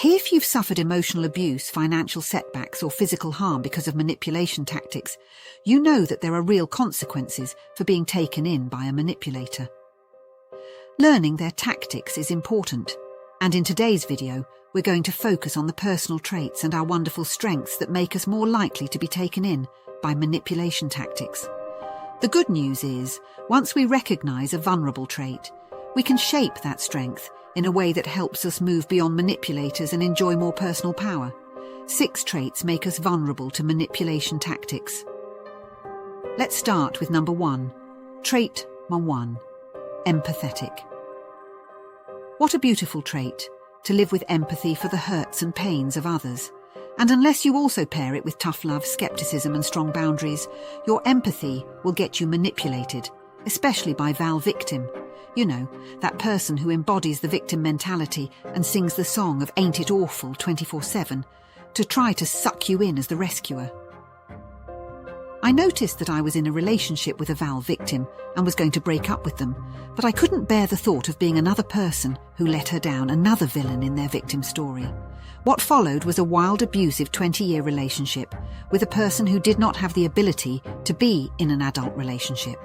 If you've suffered emotional abuse, financial setbacks, or physical harm because of manipulation tactics, you know that there are real consequences for being taken in by a manipulator. Learning their tactics is important, and in today's video, we're going to focus on the personal traits and our wonderful strengths that make us more likely to be taken in by manipulation tactics. The good news is, once we recognize a vulnerable trait, we can shape that strength in a way that helps us move beyond manipulators and enjoy more personal power. 6 traits make us vulnerable to manipulation tactics. Let's start with number 1. Trait 1. Empathetic. What a beautiful trait, to live with empathy for the hurts and pains of others. And unless you also pair it with tough love, skepticism and strong boundaries, your empathy will get you manipulated, especially by Val victim. You know, that person who embodies the victim mentality and sings the song of Ain't It Awful 24/7 to try to suck you in as the rescuer. I noticed that I was in a relationship with a Val victim and was going to break up with them, but I couldn't bear the thought of being another person who let her down, another villain in their victim story. What followed was a wild, abusive 20-year relationship with a person who did not have the ability to be in an adult relationship.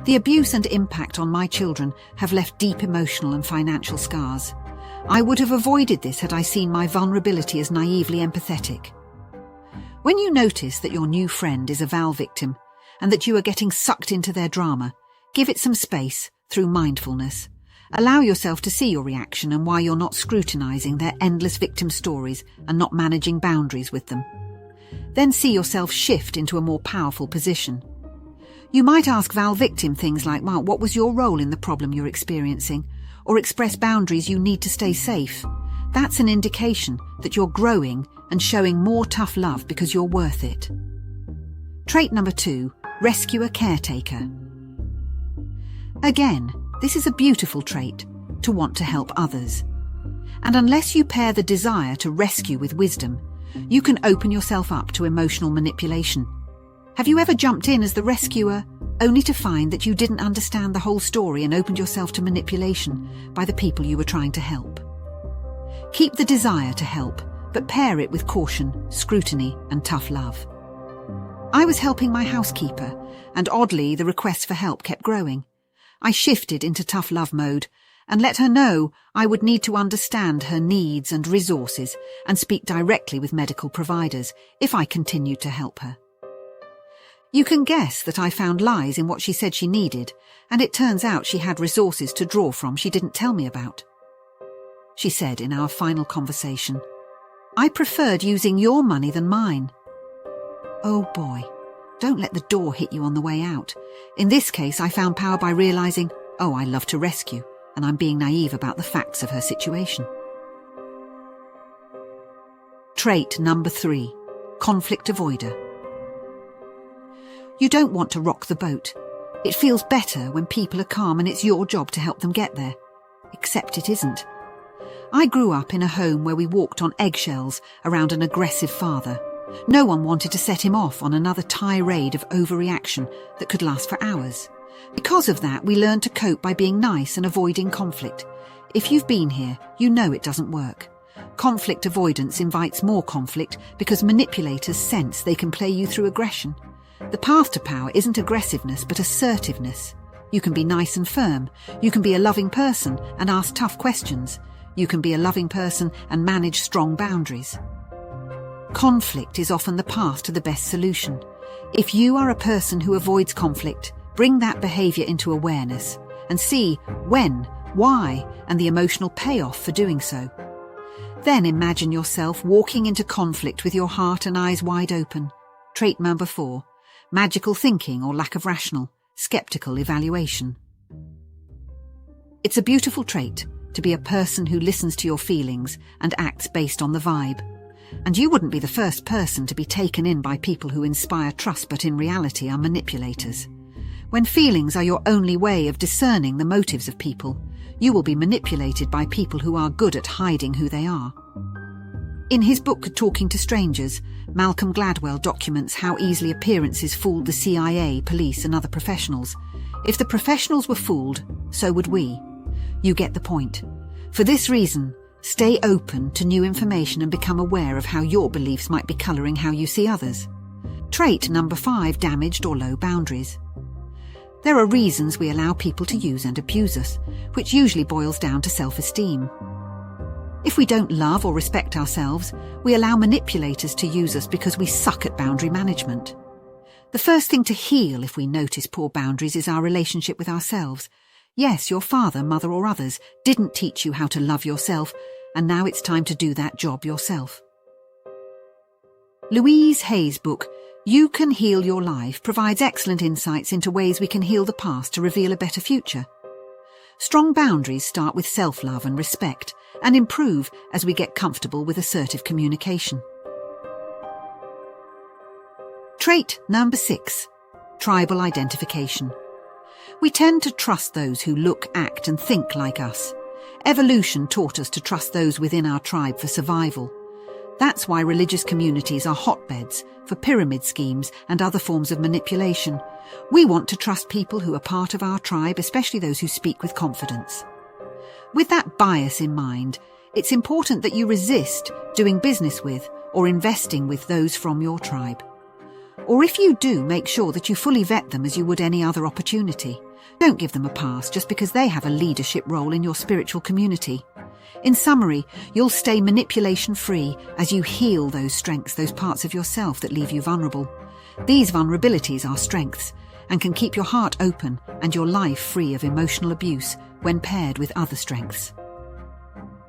The abuse and impact on my children have left deep emotional and financial scars. I would have avoided this had I seen my vulnerability as naively empathetic. When you notice that your new friend is a Val victim and that you are getting sucked into their drama, give it some space through mindfulness. Allow yourself to see your reaction and why you're not scrutinizing their endless victim stories and not managing boundaries with them. Then see yourself shift into a more powerful position. You might ask Val victim things like, well, what was your role in the problem you're experiencing? Or express boundaries you need to stay safe. That's an indication that you're growing and showing more tough love because you're worth it. Trait number 2, rescuer caretaker. Again, this is a beautiful trait, to want to help others. And unless you pair the desire to rescue with wisdom, you can open yourself up to emotional manipulation. Have you ever jumped in as the rescuer, only to find that you didn't understand the whole story and opened yourself to manipulation by the people you were trying to help? Keep the desire to help, but pair it with caution, scrutiny, and tough love. I was helping my housekeeper, and oddly, the requests for help kept growing. I shifted into tough love mode and let her know I would need to understand her needs and resources and speak directly with medical providers if I continued to help her. You can guess that I found lies in what she said she needed, and it turns out she had resources to draw from she didn't tell me about. She said in our final conversation, "I preferred using your money than mine." Oh boy, don't let the door hit you on the way out. In this case, I found power by realizing, oh, I love to rescue, and I'm being naive about the facts of her situation. Trait number 3, conflict avoider. You don't want to rock the boat. It feels better when people are calm and it's your job to help them get there. Except it isn't. I grew up in a home where we walked on eggshells around an aggressive father. No one wanted to set him off on another tirade of overreaction that could last for hours. Because of that, we learned to cope by being nice and avoiding conflict. If you've been here, you know it doesn't work. Conflict avoidance invites more conflict because manipulators sense they can play you through aggression. The path to power isn't aggressiveness, but assertiveness. You can be nice and firm. You can be a loving person and ask tough questions. You can be a loving person and manage strong boundaries. Conflict is often the path to the best solution. If you are a person who avoids conflict, bring that behaviour into awareness and see when, why, and the emotional payoff for doing so. Then imagine yourself walking into conflict with your heart and eyes wide open. Trait number 4. Magical thinking or lack of rational, skeptical evaluation. It's a beautiful trait to be a person who listens to your feelings and acts based on the vibe. And you wouldn't be the first person to be taken in by people who inspire trust but in reality are manipulators. When feelings are your only way of discerning the motives of people, you will be manipulated by people who are good at hiding who they are. In his book Talking to Strangers, Malcolm Gladwell documents how easily appearances fooled the CIA, police and other professionals. If the professionals were fooled, so would we. You get the point. For this reason, Stay open to new information and become aware of how your beliefs might be colouring how you see others. Trait number 5, damaged or low boundaries. There are reasons we allow people to use and abuse us, which usually boils down to self-esteem. If we don't love or respect ourselves, we allow manipulators to use us because we suck at boundary management. The first thing to heal if we notice poor boundaries is our relationship with ourselves. Yes, your father, mother or others didn't teach you how to love yourself, and now it's time to do that job yourself. Louise Hay's book, You Can Heal Your Life, provides excellent insights into ways we can heal the past to reveal a better future. Strong boundaries start with self-love and respect, and improve as we get comfortable with assertive communication. Trait number 6, tribal identification. We tend to trust those who look, act and think like us. Evolution taught us to trust those within our tribe for survival. That's why religious communities are hotbeds for pyramid schemes and other forms of manipulation. We want to trust people who are part of our tribe, especially those who speak with confidence. With that bias in mind, it's important that you resist doing business with or investing with those from your tribe. Or if you do, make sure that you fully vet them as you would any other opportunity. Don't give them a pass just because they have a leadership role in your spiritual community. In summary, you'll stay manipulation-free as you heal those strengths, those parts of yourself that leave you vulnerable. These vulnerabilities are strengths and can keep your heart open and your life free of emotional abuse when paired with other strengths.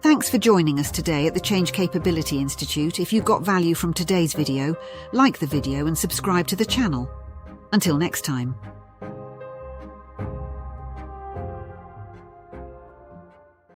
Thanks for joining us today at the Change Capability Institute. If you got value from today's video, like the video and subscribe to the channel. Until next time.